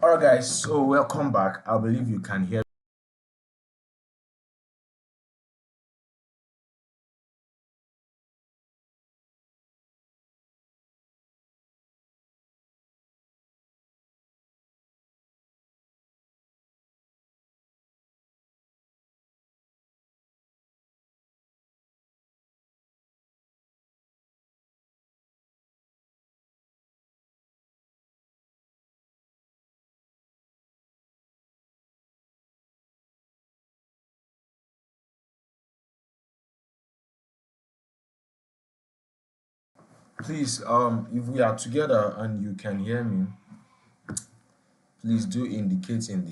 Alright guys, so welcome back. I believe you can hear. Please, if we are together and you can hear me, please do indicate in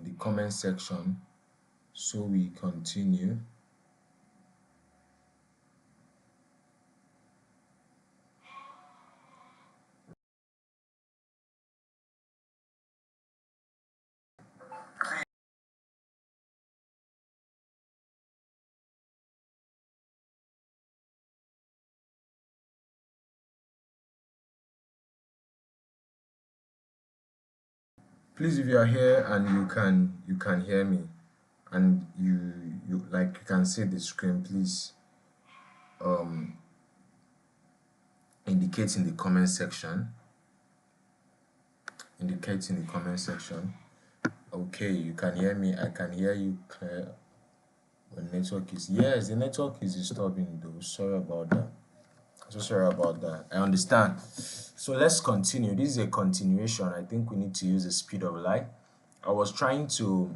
the comment section so we continue. Please, if you are here and you can hear me and you can see the screen, please um indicate in the comment section. Indicate in the comment section. Okay, you can hear me. I can hear you clear. The network is, yes, the network is disturbing though. Sorry about that. So sorry about that. I understand. So let's continue. This is a continuation. I think we need to use the speed of light. I was trying to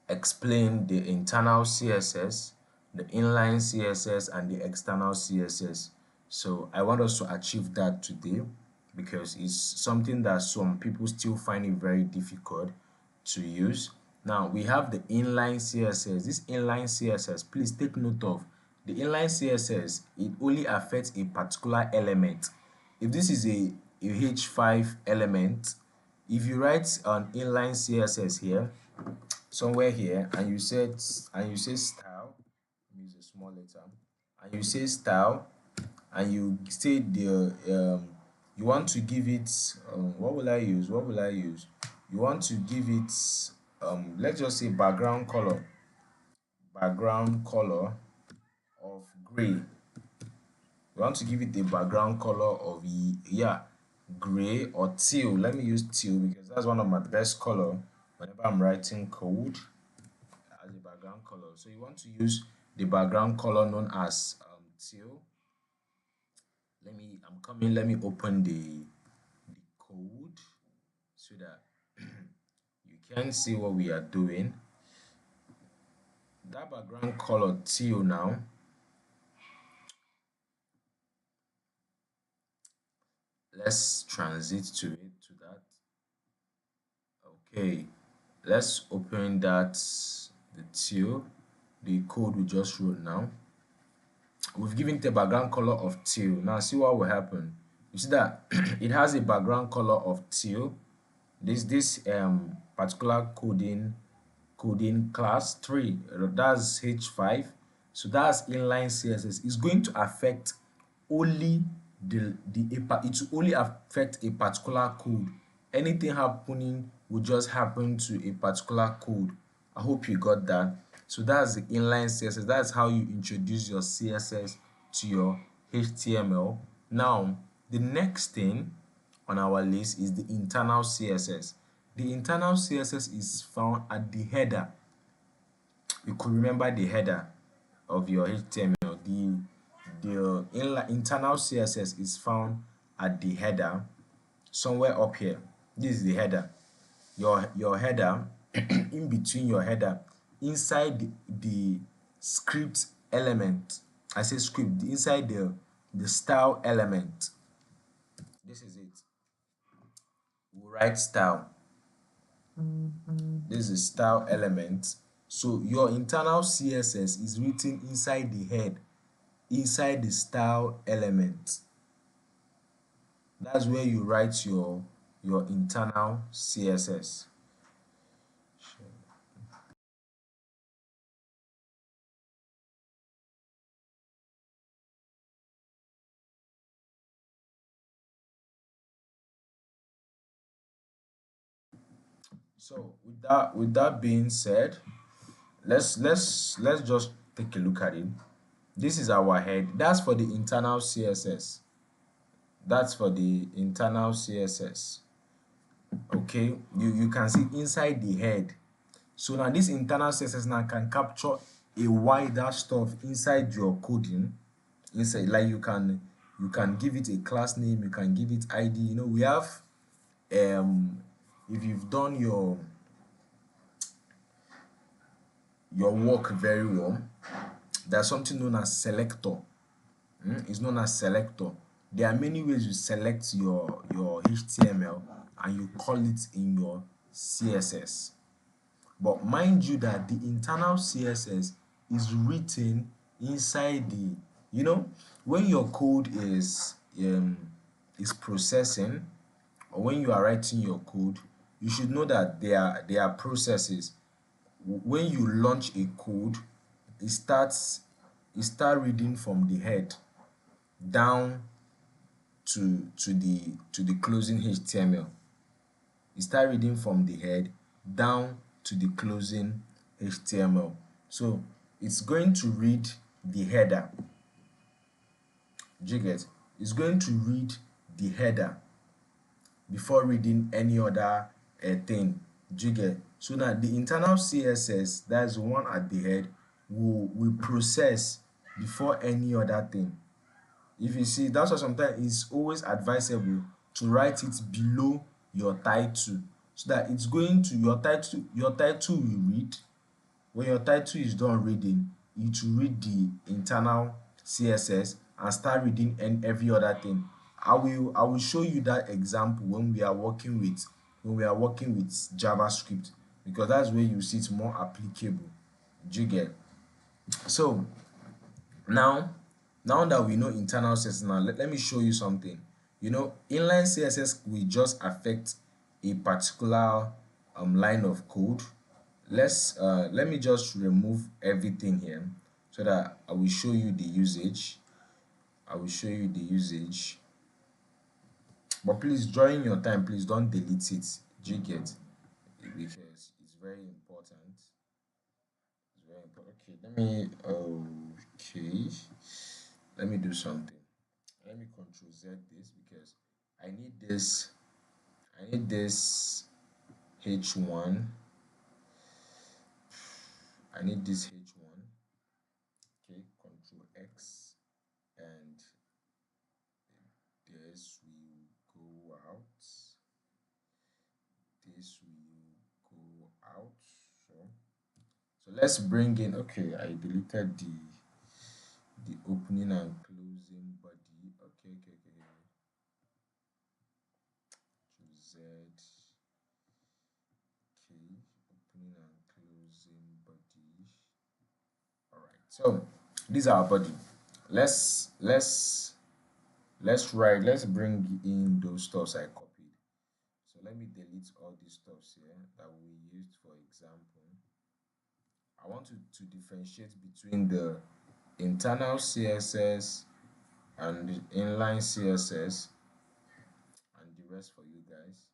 explain the internal CSS, the inline CSS, and the external CSS. So I want us to achieve that today because it's something that some people still find it very difficult to use. Now we have the inline CSS. This inline CSS, please take note of the inline CSS. It only affects a particular element. If this is a H5 element, if you write an inline CSS here, somewhere here, and you say style, use a small letter, and you say style, and you say you want to give it what will I use? You want to give it let's just say background color of gray. You want to give it a background color of gray or teal. Let me use teal because that's one of my best color whenever I'm writing code as a background color. So you want to use the background color known as teal. Let me open the code so that you can see what we are doing. That background color teal now, let's transit to that. Okay, let's open that, the teal, the code we just wrote now. We've given it a background color of teal. Now see what will happen. You see that it has a background color of teal. This particular coding class 3, that's H5. So that's inline CSS. It's going to affect only it will only affect a particular code. Anything happening will just happen to a particular code. I hope you got that. So that's the inline CSS. That's how you introduce your CSS to your HTML. Now the next thing on our list is the internal CSS. The internal CSS is found at the header. You could remember the header of your HTML. The internal CSS is found at the header, somewhere up here. This is the header. Your header, in between your header, inside the script element. I say script, inside the style element. This is it. We'll write style. This is style element. So your internal CSS is written inside the head, inside the style element. That's where you write your internal CSS. So with that being said, let's just take a look at it. This is our head. That's for the internal CSS. That's for the internal CSS. Okay, you can see inside the head. So now this internal CSS now can capture a wider stuff inside your coding. Inside, like you can give it a class name, you can give it ID. We have if you've done your work very well, there's something known as selector. It's known as selector. There are many ways you select your HTML and you call it in your CSS. But mind you that the internal CSS is written inside when your code is processing, or when you are writing your code, you should know that there are processes. When you launch a code, it start reading from the head down to the closing HTML. It start reading from the head down to the closing HTML. So it's going to read the header. Do you get? It's going to read the header before reading any other thing. Do you get? So now the internal CSS, that's the one at the head, will process before any other thing. If you see, that's why sometimes it's always advisable to write it below your title, so that it's going to your title will read. When your title is done reading, it will read the internal CSS and start reading every other thing. I will show you that example when we are working with JavaScript, because that's where you see it's more applicable. Do you get? So now that we know internal CSS, now let me show you something. Inline CSS will just affect a particular line of code. Let me just remove everything here so that I will show you the usage. But please, during your time, please don't delete it. Do you get? Because it's very important. It's very important. Let me do something. Let me control Z this, because I need this H1. I need this H1. Okay, control X, and this will go out. This will go out. So let's bring in, okay, I deleted the opening and closing body. Okay. To Z. Okay, opening and closing body. All right. So these are our body. Let's bring in those stuffs I copied. So let me delete all these stuffs here that we used for example. I want to differentiate between the internal CSS and the inline CSS and the rest for you guys,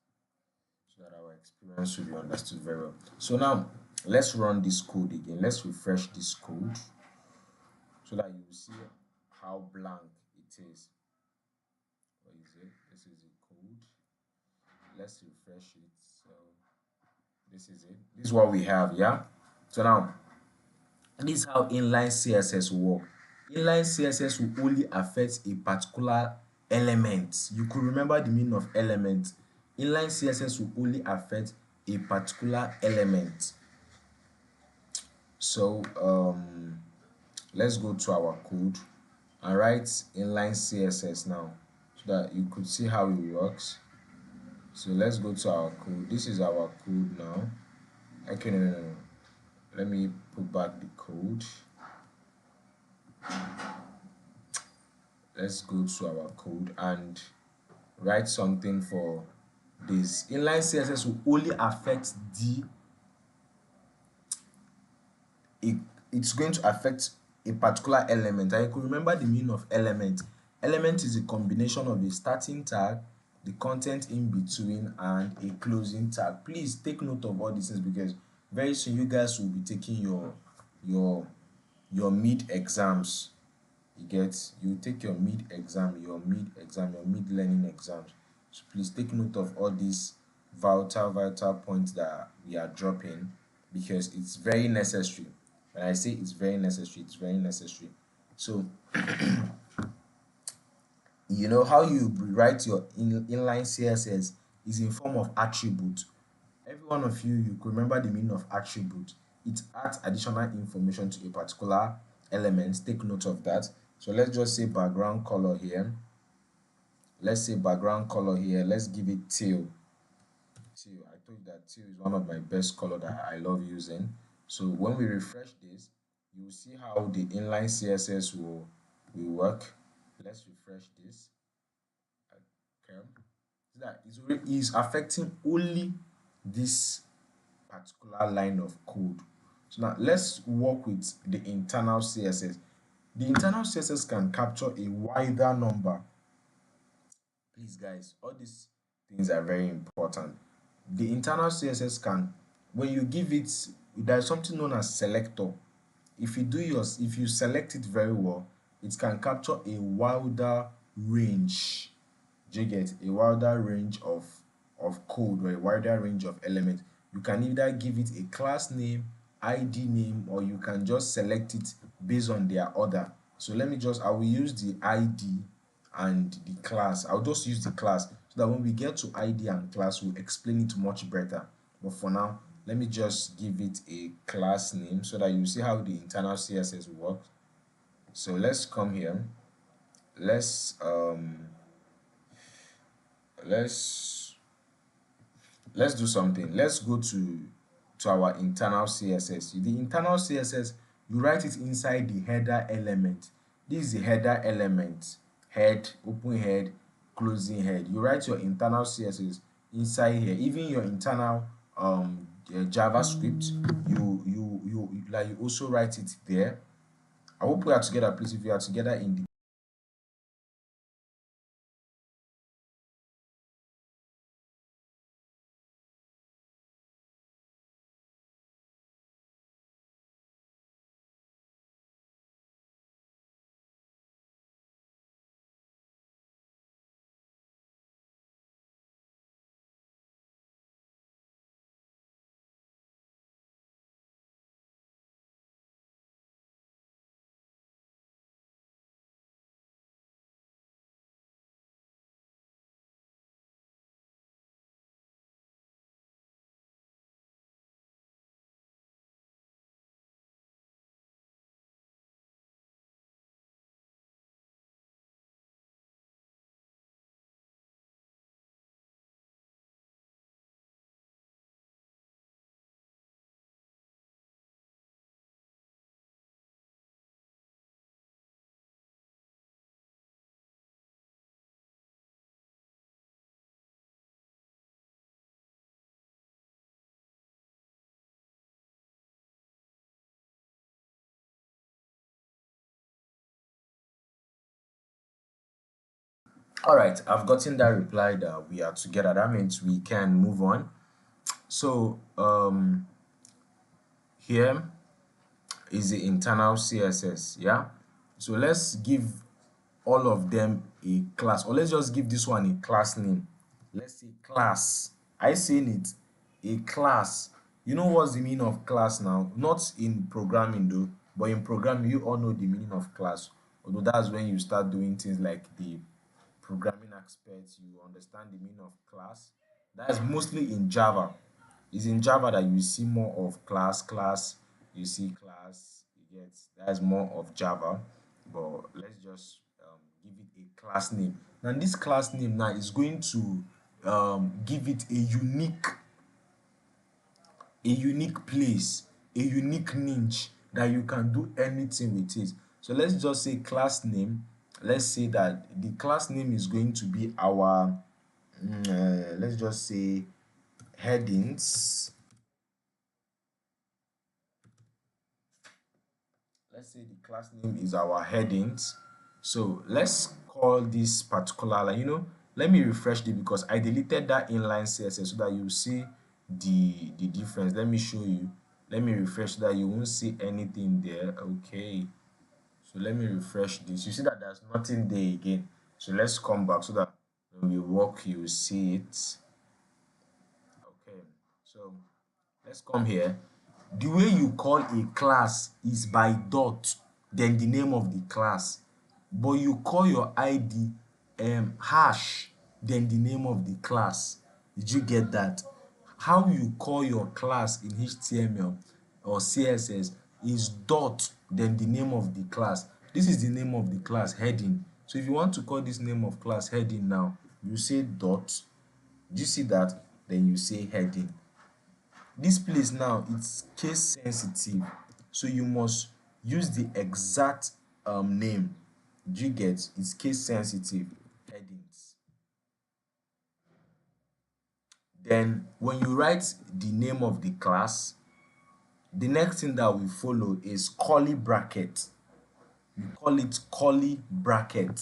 so that our experience will be understood very well. So now let's run this code again. Let's refresh this code so that you will see how blank it is. What is it? This is the code. Let's refresh it. So this is it. This is what we have. Yeah. So now this is how inline CSS work. Inline CSS will only affect a particular element. You could remember the meaning of element. Inline CSS will only affect a particular element. So let's go to our code and write inline CSS now, so that you could see how it works. So let's go to our code. This is our code now. Okay, no. Let me put back the code. Let's go to our code and write something for this. Inline CSS will only affect it's going to affect a particular element. And you could remember the meaning of element. Element is a combination of a starting tag the content in between, and a closing tag. Please take note of all these things because very soon you guys will be taking your your mid exams. You get, you take your mid exam, your mid learning exams. So please take note of all these vital points that we are dropping because it's very necessary. When I say it's very necessary, it's very necessary. So you know how you write your inline css is in form of attribute. Every one of you could remember the meaning of attribute. It adds additional information to a particular element. Take note of that. So let's just say background color here. Let's say background color here. Let's give it teal. Teal. I told you that teal is one of my best color that I love using. So when we refresh this, you will see how the inline css will work. Let's refresh this. Okay. So that is affecting only this particular line of code. So now let's work with the internal CSS. The internal CSS can capture a wider number. Please guys, all these things are very important. The internal CSS can, when you give it, there's something known as selector. If you select it very well, it can capture a wider range. Do you get a wider range of code or a wider range of elements? You can either give it a class name, ID name, or you can just select it based on their order. So I will use the ID and the class. I'll just use the class so that when we get to ID and class, we'll explain it much better. But for now, let me just give it a class name so that you see how the internal CSS works. So let's come here. Let's let's let's do something. Let's go to our internal css. The internal css, you write it inside the header element. This is the header element. Head, open head, closing head. You write your internal css inside here. Even your internal javascript, you also write it there. I hope we are together. Please, if you are together in the all right, I've gotten that reply that we are together. That means we can move on. So here is the internal css. Yeah, so let's give all of them a class, or let's just give this one a class name. Let's say class. I saying it a class. You know what's the meaning of class now? Not in programming though, but in programming you all know the meaning of class. Although that's when you start doing things like the programming aspects, you understand the meaning of class. That's mostly in Java. It's in Java that you see more of class, you see class, you get, that's more of Java. But let's just give it a class name. Now this class name now is going to give it a unique place, a unique niche that you can do anything with it. So let's just say class name. Let's say that the class name is going to be our let's just say headings. Let's say the class name is our headings. So let's call this particular line, let me refresh it because I deleted that inline CSS so that you see the difference. Let me show you. Let me refresh so that you won't see anything there. Okay, so let me refresh this. You see that there's nothing there again. So let's come back so that when we work you will see it. Okay, so let's come here. The way you call a class is by dot, then the name of the class. But you call your ID hash, then the name of the class. Did you get that? How you call your class in HTML or CSS is dot, then the name of the class. This is the name of the class, heading. So if you want to call this name of class heading now, you say dot. Do you see that? Then you say heading. This place now, it's case sensitive, so you must use the exact name. Do you get? It's case sensitive headings. Then when you write the name of the class, the next thing that we follow is curly bracket. We call it curly bracket.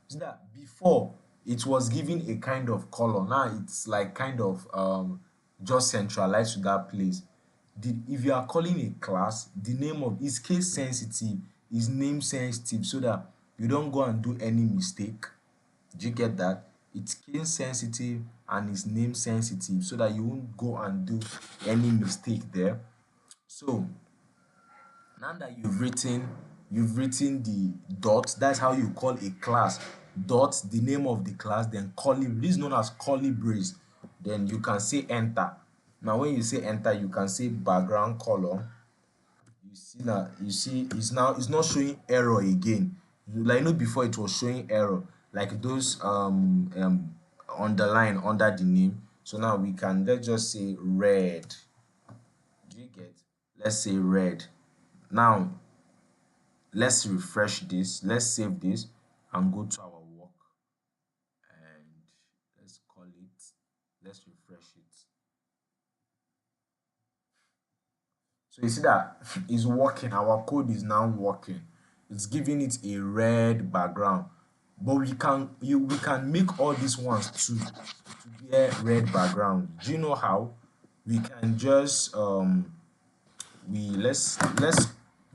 So that before it was given a kind of color, now it's like kind of just centralized to that place. If you are calling a class, the name of is case sensitive, is name sensitive, so that you don't go and do any mistake. Do you get that? It's case sensitive and is name sensitive, so that you won't go and do any mistake there. So now that you've written the dot, that's how you call a class. Dot, the name of the class, then curly, this is known as curly brace. Then you can say enter. Now when you say enter, you can say background color. You see that, you see it's not showing error again. Like, before it was showing error, like those underline under the name. So now we can, let's just say red. Do you get? Let's say red. Now let's refresh this, let's save this and go to our work, and let's call it, let's refresh it. So you see that it's working. Our code is now working. It's giving it a red background, but we can make all these ones to bear red background. Do you know how? We can just let's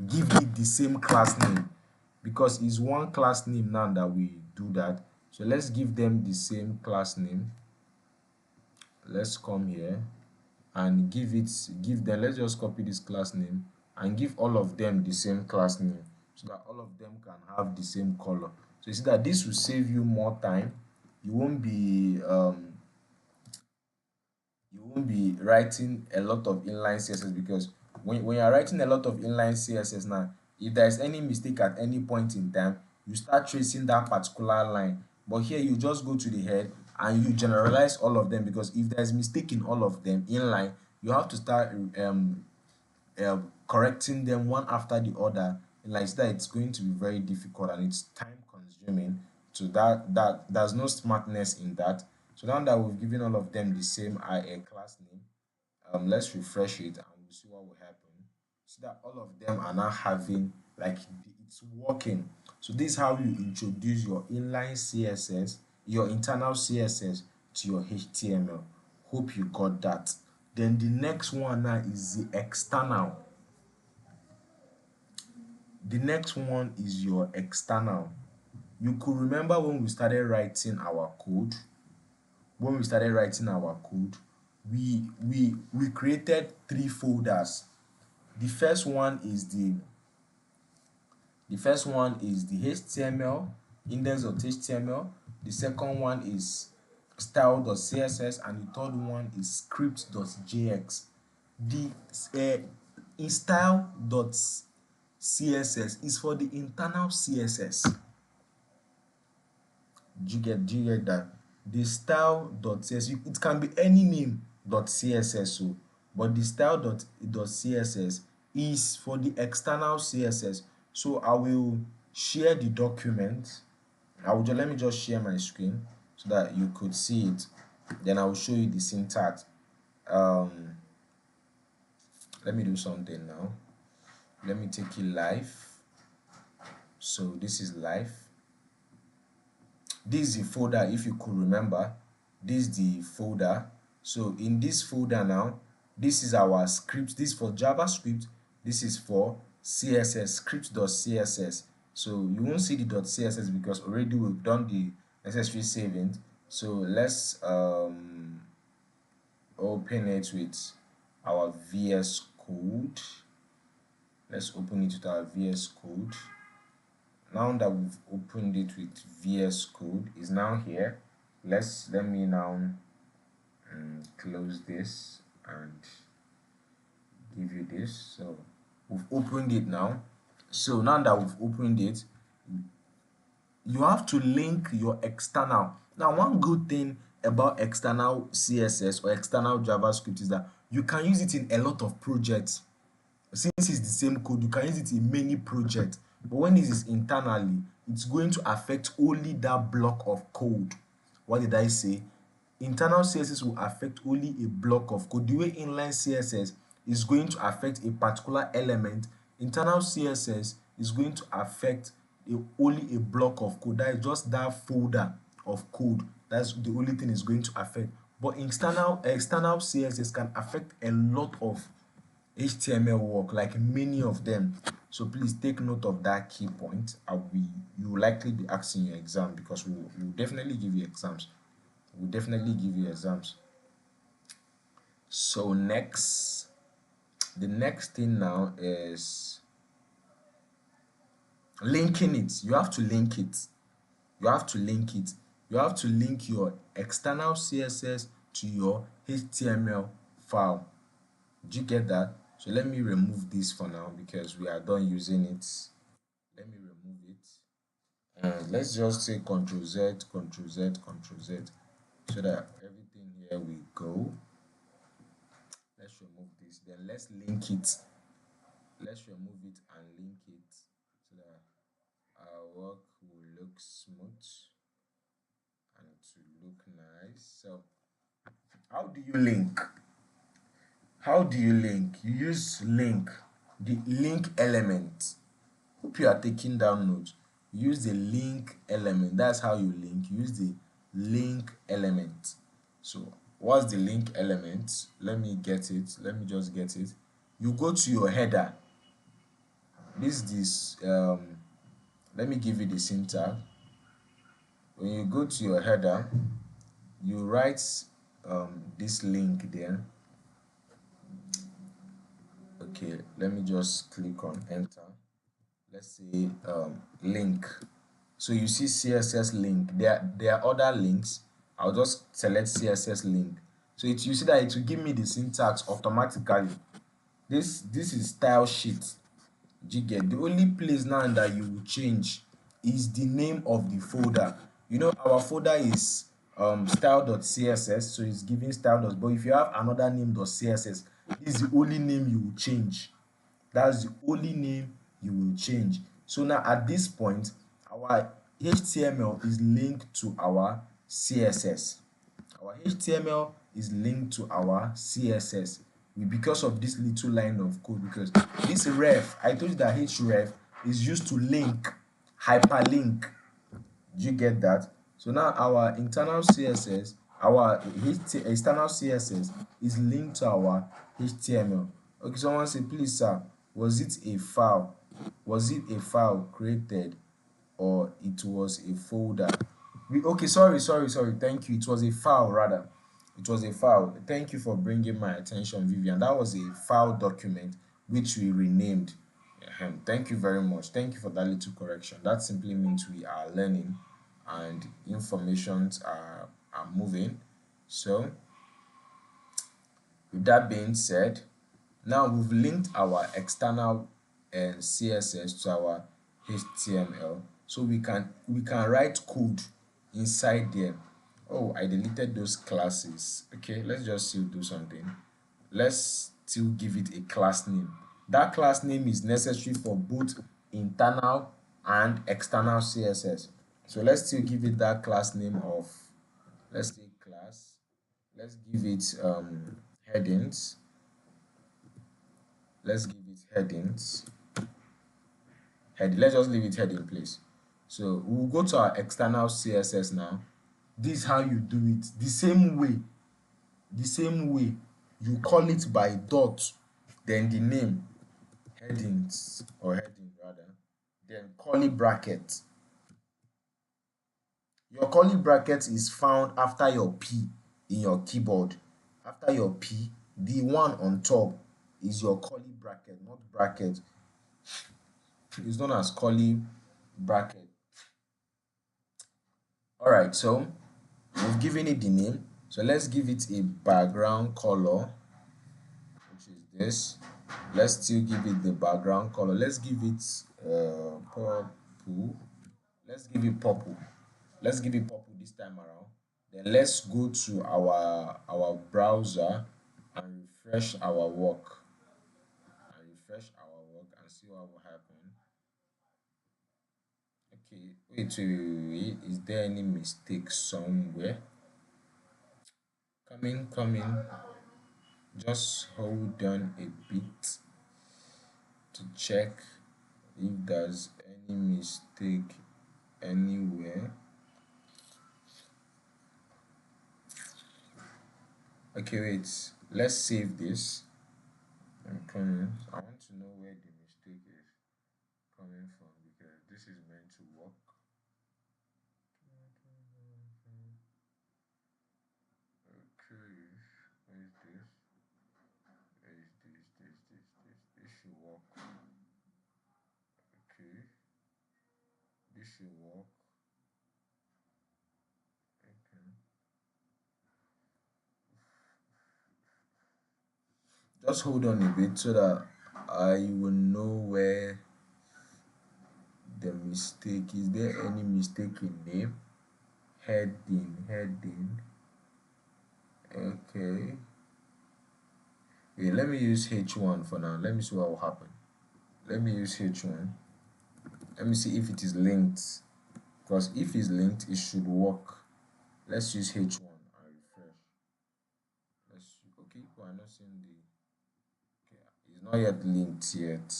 give it the same class name, because it's one class name now that we do that. So let's give them the same class name. Let's come here and give them, let's just copy this class name and give all of them the same class name, so that all of them can have the same color. So you see that this will save you more time. You won't be writing a lot of inline CSS, because when you're writing a lot of inline CSS now, if there's any mistake at any point in time, you start tracing that particular line. But here you just go to the head and you generalize all of them, because if there's mistake in all of them inline, you have to start correcting them one after the other. And like that, it's going to be very difficult and it's time consuming. So that there's no smartness in that. So now that we've given all of them the same class name, let's refresh it and we'll see what will happen. See that all of them are now having, like, it's working. So this is how you introduce your inline CSS, your internal CSS to your HTML. Hope you got that. Then the next one now is the external. The next one is your external. You could remember when we started writing our code. We created 3 folders. The first one is the HTML, index.html. The second one is style.css, and the third one is script.jx. The style.css is for the internal CSS. Do you get that? The style.css, it can be any name .css, so, but the style.css is for the external CSS. So I will share the document. Let me just share my screen so that you could see it. Then I will show you the syntax. Let me do something now. Let me take it live. So this is live. This is the folder, if you could remember. This is the folder. So in this folder now, this is our script. This is for JavaScript. This is for CSS, script.css. So you won't see the .css because already we've done the necessary saving. So let's open it with our VS Code. Let's open it with our VS Code. Now that we've opened it with VS Code, is now here. Let me now close this and give you this. So we've opened it now. So now that we've opened it, you have to link your external. Now, one good thing about external CSS or external JavaScript is that you can use it in a lot of projects. Since it's the same code, you can use it in many projects. But when this is internally, it's going to affect only that block of code. What did I say? Internal CSS will affect only a block of code. The way inline CSS is going to affect a particular element, internal CSS is going to affect only a block of code. That is just that folder of code. That's the only thing it's going to affect. But external CSS can affect a lot of HTML work, like many of them. So please take note of that key point. You will likely be asking your exam, because we'll definitely give you exams. We'll definitely give you exams. So the next thing now is linking it. You have to link it. You have to link it. You have to link your external CSS to your HTML file. Did you get that? So let me remove this for now because we are done using it. Let me remove it. And let's just say Ctrl Z, Ctrl Z, Ctrl Z, so that everything here will go. Let's remove this. Then let's link it. Let's remove it and link it so that our work will look smooth and to look nice. So how do you link? How do you link? You use link, the link element. Hope you are taking down notes. You use the link element. That's how you link. You use the link element. So what's the link element? Let me get it. Let me just get it. You go to your header. Let me give you the syntax. When you go to your header, you write this link there. Okay, let me just click on enter. Let's say link. So you see CSS link. There are other links. I'll just select CSS link. So you see that it will give me the syntax automatically. This is style sheet. You get the only place now that you will change is the name of the folder. You know, our folder is style.css, so it's giving style. But if you have another name.css, this is the only name you will change. That's the only name you will change. So now at this point, our HTML is linked to our CSS. Our HTML is linked to our CSS because of this little line of code. Because this ref, I told you that href is used to link, hyperlink. Do you get that? So now our internal CSS, our external CSS is linked to our HTML. Okay, someone say, please sir, was it a file? Was it a file created or it was a folder? Okay, sorry. Thank you. It was a file rather. It was a file. Thank you for bringing my attention, Vivian. That was a file document which we renamed. Thank you very much. Thank you for that little correction. That simply means we are learning and informations are moving. So with that being said, now we've linked our external CSS to our HTML, so we can write code inside there. Oh, I deleted those classes. Okay, let's just still do something. Let's still give it a class name. That class name is necessary for both internal and external CSS. So let's still give it that class name of, let's say class. Let's give it headings. Let's give it headings. Let's just leave it heading, please. So we'll go to our external CSS now. This is how you do it. The same way you call it by dot, then the name, headings or heading rather, then curly bracket. Your curly bracket is found after your P in your keyboard. After your P, the one on top is your curly bracket, not bracket. It's known as curly bracket. Alright, so we've given it the name. So let's give it a background color, which is this. Let's still give it the background color. Let's give it purple. Let's give it purple. Let's give it purple this time around. Then let's go to our browser and refresh our work. And see what will happen. Okay, wait. Is there any mistake somewhere? Coming. Just hold on a bit to check if there's any mistake anywhere. Okay, wait. Let's save this. I'm coming. I want to know where the mistake is coming from because this is meant to work. Okay, where is this? Where is this? This should work. Okay, this should work. Okay. Just hold on a bit so that I will know where the mistake is. There any mistake in name? Heading. Okay. Okay, let me use H1 for now. Let me see what will happen. Let me use H1. Let me see if it is linked. Because if it's linked, it should work. Let's use H1 and refresh. Let's see. Okay, we are not seeing the. Okay, it's not yet linked yet.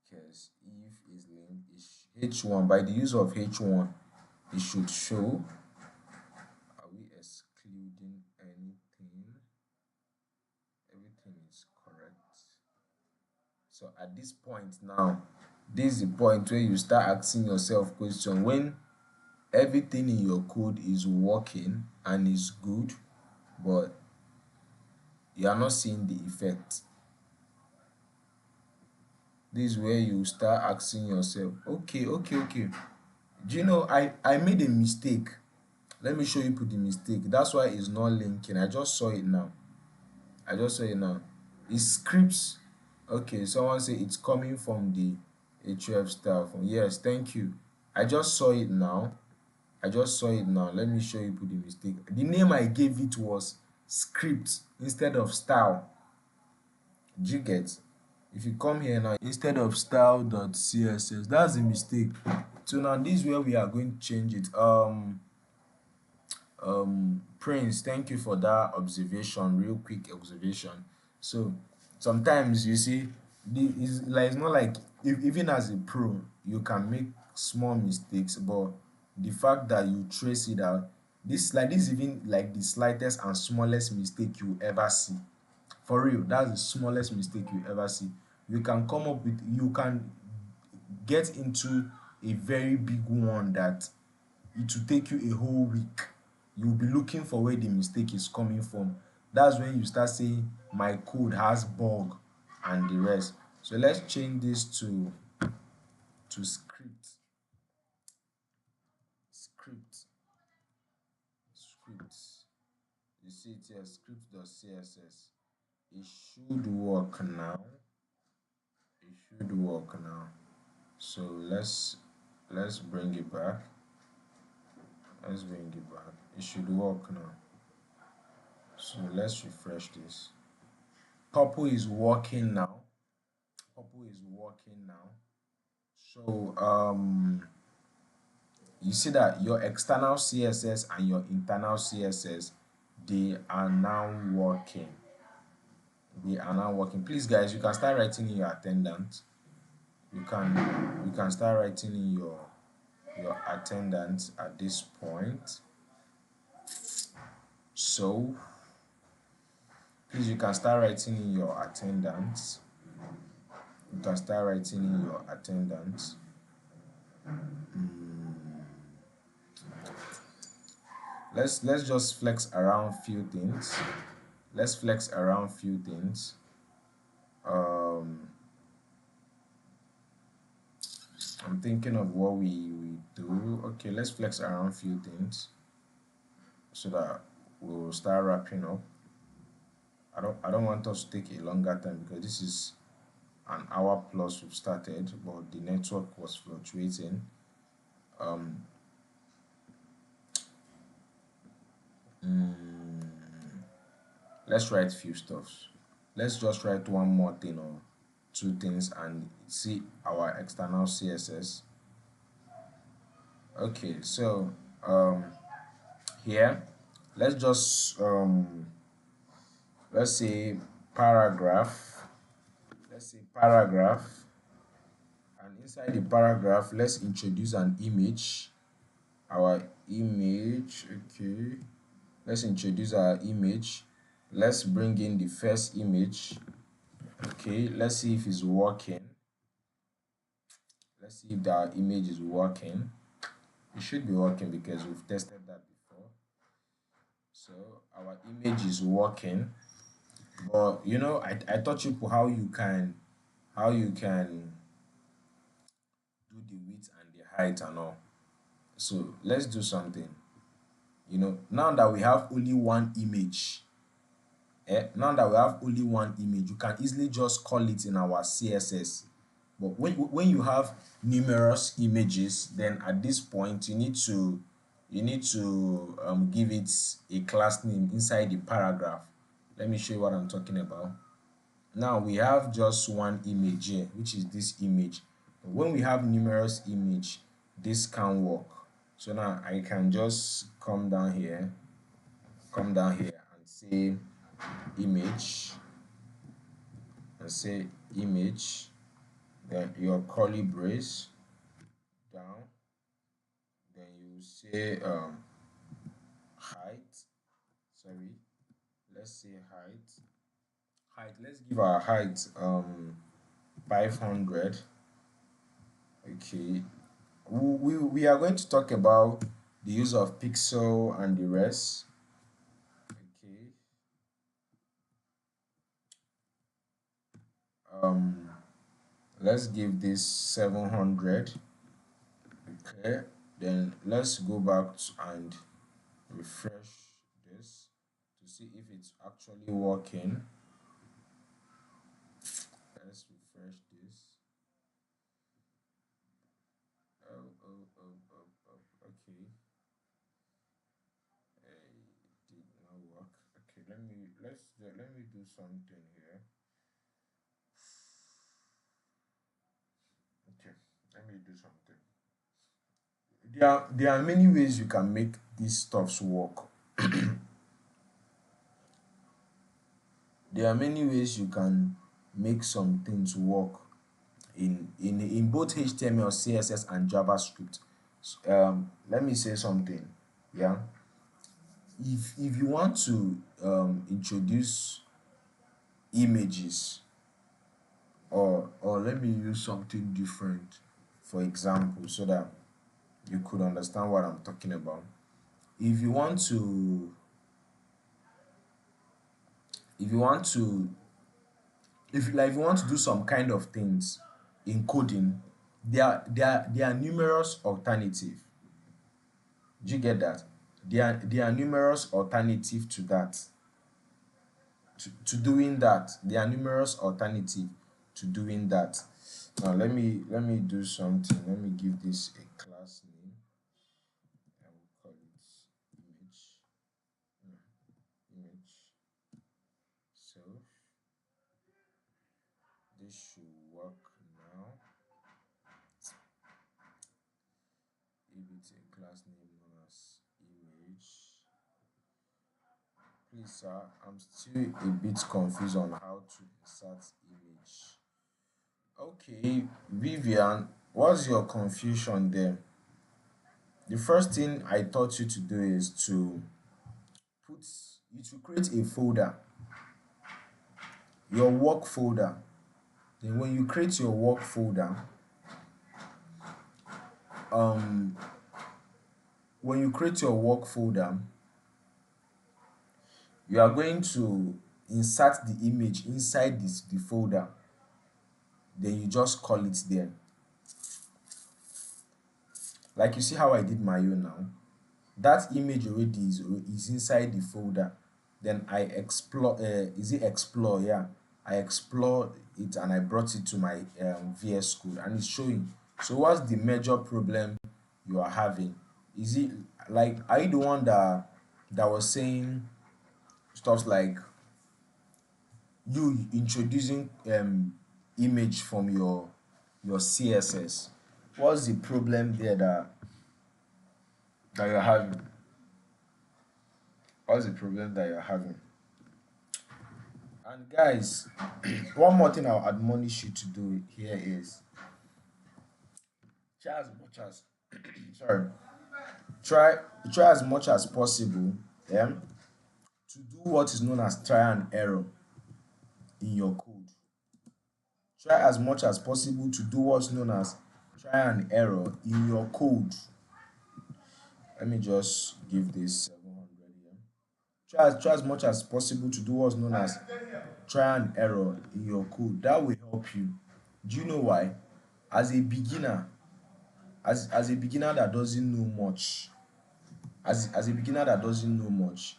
Because if it's linked, it's H1. By the use of H1, it should show. Are we excluding anything? Everything is correct. So at this point now, this is the point where you start asking yourself question when everything in your code is working and is good, but you are not seeing the effect. This is where you start asking yourself, okay. Do you know I made a mistake? Let me show you the mistake. That's why it's not linking. I just saw it now. It's scripts. Okay, someone say it's coming from the href style. Yes, thank you. I just saw it now. Let me show you the mistake. The name I gave it was script instead of style. Do you get? If you come here now, instead of style.css, that's the mistake. So now this is where we are going to change it. Prince, thank you for that observation, real quick observation. So sometimes you see it's not like even as a pro you can make small mistakes, but the fact that you trace it out, this is even like the slightest and smallest mistake you ever see. For real, that's the smallest mistake you ever see. You can get into a very big one that it will take you a whole week. You'll be looking for where the mistake is coming from. That's when you start saying my code has bug and the rest. So let's change this to script. You see it here, script.css. It should work now. So let's bring it back. It should work now. So let's refresh this. Purple is working now. So you see that your external CSS and your internal CSS, they are now working. they are now working. Please guys, you can start writing in your attendance. You can start writing in your attendance at this point. So please, you can start writing in your attendance. You can start writing in your attendance. Let's just flex around few things. Let's flex around few things. Um, I'm thinking of what we do. Okay, let's flex around few things so that we'll start wrapping up. I don't want us to take a longer time because this is an hour plus we've started, but the network was fluctuating. Um, let's write few stuffs. Let's just write one more thing or two things and see our external CSS. Okay, so um, here let's just let's say paragraph. Let's say paragraph, and inside the paragraph, let's introduce an image. Our image, okay. Let's introduce our image. Let's bring in the first image. Okay, let's see if it's working. Let's see if our image is working. It should be working because we've tested that before. So our image is working. But I taught you how you can do the width and the height and all. So let's do something. Now that we have only one image, you can easily just call it in our CSS. But when you have numerous images, then at this point you need to give it a class name inside the paragraph. Let me show you what I'm talking about. Now we have just one image here, which is this image. But when we have numerous image, this can work. So now I can just come down here and say image, then your curly brace down, then you say height. Sorry, let's say height. Let's give our height 500. Okay, we are going to talk about the use of pixel and the rest. Okay, um let's give this 700. Okay, then let's go back and refresh this to see if it's actually working. Let's refresh this. Okay. It did not work. Okay, let me do something here. Okay, let me do something. There are many ways you can make these stuffs work. There are many ways you can make some things work in both HTML, CSS, and JavaScript. Let me say something. Yeah, if you want to introduce images, or let me use something different, for example, so that you could understand what I'm talking about. If you want to, if you want to, if you want to do some kind of things in coding, there are numerous alternatives. Do you get that? There are numerous alternatives to that. To doing that, there are numerous alternatives to doing that. Now let me do something. Let me give this a class name. I will call it image. Image. So this should work now. If it's a class name known as image Please, sir, I'm still a bit confused on how to insert image. Okay, Vivian, what's your confusion there? The first thing I taught you to do is put to create a folder, your work folder. Then when you create your work folder, um, when you create your work folder, you are going to insert the image inside the folder. Then you just call it there. Like you see how I did my own now. That image already is inside the folder. Then I explore, is it explore? Yeah, I explore it and I brought it to my VS Code and it's showing. So what's the major problem you are having? Is it like, are you the one that was saying stuff like you introducing image from your CSS? What's the problem there that you're having? What's the problem that you're having? And guys, one more thing I'll admonish you to do here is try as much as sorry, try try as much as possible to do what is known as try and error in your code. Try as much as possible to do what's known as try and error in your code. Let me just give this 700 here. Try as much as possible to do what's known as try and error in your code. That will help you. Do you know why? As a beginner, as a beginner that doesn't know much, as a beginner that doesn't know much,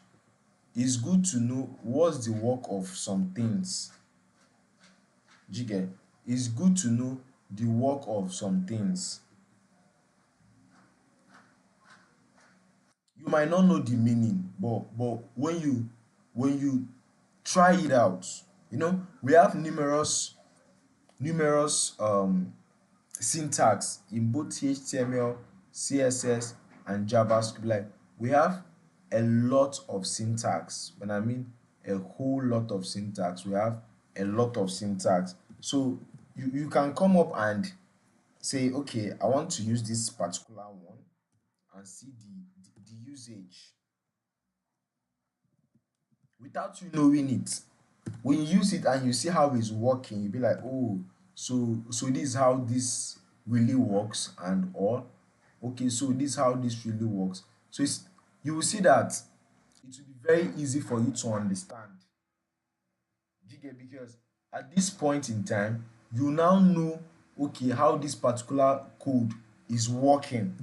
it's good to know what's the work of some things. Do you get? It's good to know the work of some things. You might not know the meaning, but when you try it out, we have numerous syntax in both HTML, CSS, and JavaScript. Like we have a lot of syntax. When I mean a whole lot of syntax, we have a lot of syntax. So you can come up and say, okay, I want to use this particular one and see the usage without you knowing it. When you use it and you see how it's working, you'll be like, oh, so this is how this really works, and or okay, so this is how this really works. So you will see that it will be very easy for you to understand. Do you get? Because at this point in time, you now know, okay, how this particular code is working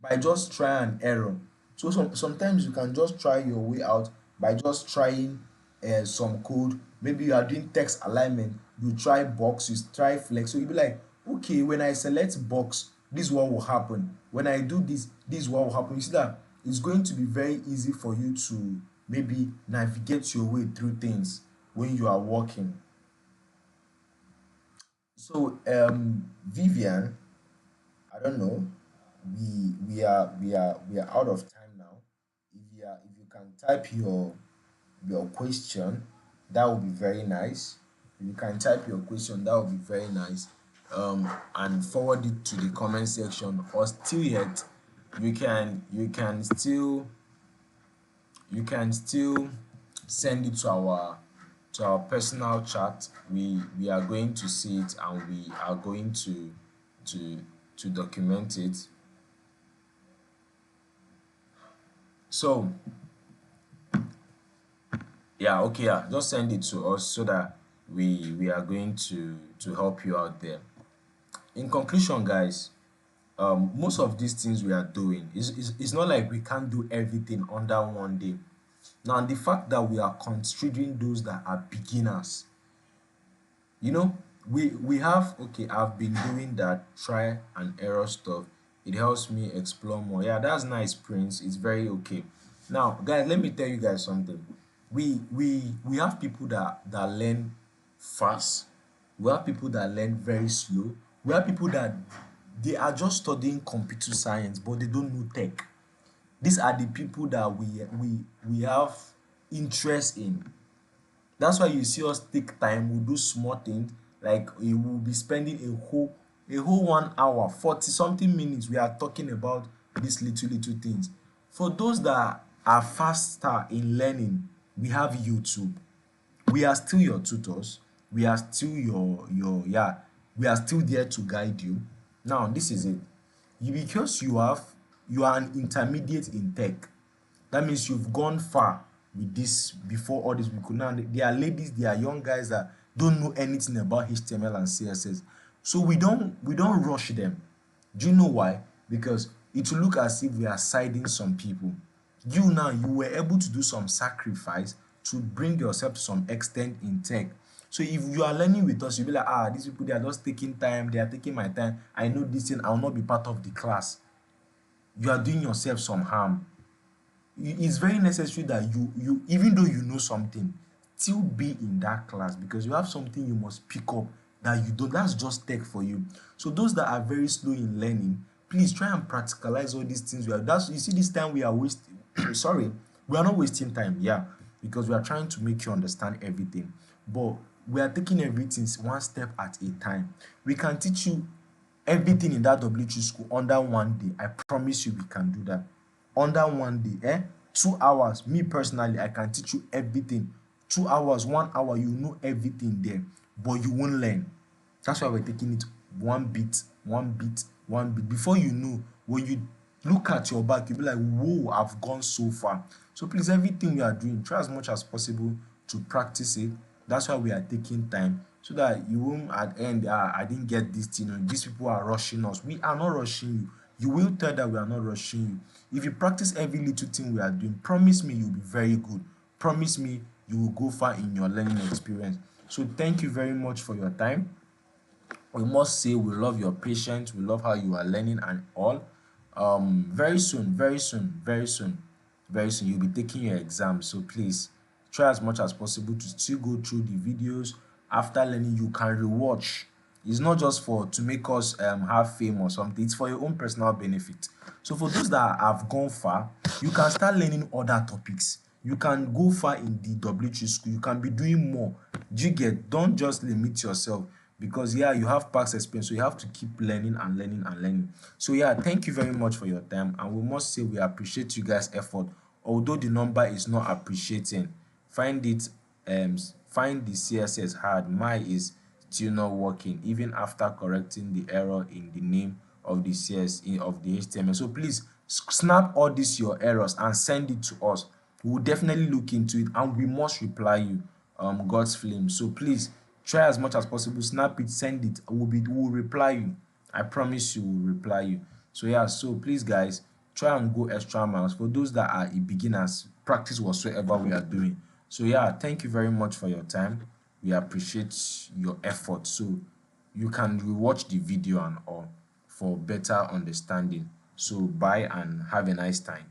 by just try and error. So sometimes you can just try your way out by just trying some code. Maybe you are doing text alignment, you try box, you try flex. So you'll be like, okay, when I select box, this is what will happen. When I do this, this is what will happen. You see that it's going to be very easy for you to maybe navigate your way through things when you are working. So Vivian, I don't know. We are out of time now. If you can type your question, that would be very nice. If you can type your question, that would be very nice. And forward it to the comment section. Or still yet, you can still send it to our personal chat. We are going to see it and we are going to to document it. So yeah, okay, yeah, just send it to us so that we are going to help you out there. In conclusion, guys, most of these things we are doing is not like we can't do everything under one day. Now, the fact that we are considering those that are beginners, you know, we have, okay, I've been doing that try and error stuff. It helps me explore more. Yeah, that's nice, Prince. It's very okay. Now, guys, let me tell you guys something. We have people that learn fast. We have people that learn very slow. We have people that they are just studying computer science but they don't know tech. These are the people that we have interest in. That's why you see us take time, we do small things, like we will be spending a whole 1 hour 40 something minutes we are talking about these little things. For those that are faster in learning, we have YouTube. We are still your tutors, we are still your yeah, we are still there to guide you. Now this is it. Because you are an intermediate in tech, that means you've gone far with this before all these people. Now there are ladies, there are young guys that don't know anything about HTML and CSS. So we don't rush them. Do you know why? Because it will look as if we are siding some people. You were able to do some sacrifice to bring yourself to some extent in tech. So if you are learning with us, you'll be like, these people, they are just taking time, they are taking my time. I know this thing, I will not be part of the class. You are doing yourself some harm. It's very necessary that you even though you know something, still be in that class, because you have something you must pick up that you don't. That's just tech for you. So those that are very slow in learning, please try and practicalize all these things. That's, you see, this time we are wasting sorry, we are not wasting time, yeah, because we are trying to make you understand everything, but we are taking everything one step at a time. We can teach you everything in that W2 school under one day. I promise you we can do that under one day. 2 hours, me personally, I can teach you everything. 2 hours, 1 hour, you know everything there, but you won't learn. That's why we're taking it one bit, one bit, one bit. Before you know, when you look at your back, you'll be like, whoa, I've gone so far. So please, everything we are doing, try as much as possible to practice it. That's why we are taking time, so that you won't at the end, I didn't get this thing, these people are rushing us. We are not rushing you. You will tell that we are not rushing you. If you practice every little thing we are doing, promise me you'll be very good. Promise me you will go far in your learning experience. So thank you very much for your time. We must say we love your patience, we love how you are learning and all. Very soon, very soon, very soon, very soon, you'll be taking your exam. So please try as much as possible to still go through the videos. After learning, you can rewatch. It's not just for to make us have fame or something, it's for your own personal benefit. So for those that have gone far, you can start learning other topics. You can go far in the W3 school, you can be doing more. Do you get? Don't just limit yourself, because yeah, you have past experience, so you have to keep learning and learning and learning. So yeah, thank you very much for your time, and we must say we appreciate you guys' effort. Although the number is not appreciating, find it find the CSS hard. My is still not working even after correcting the error in the name of the CSS of the HTML. So please snap all these your errors and send it to us. We will definitely look into it, and we must reply you. God's flame. So please try as much as possible, snap it, send it. We'll reply you. I promise you we'll reply you. So yeah, so please guys, try and go extra miles. For those that are beginners, practice whatsoever we are doing. So yeah, thank you very much for your time. We appreciate your effort. So you can rewatch the video and all for better understanding. So bye and have a nice time.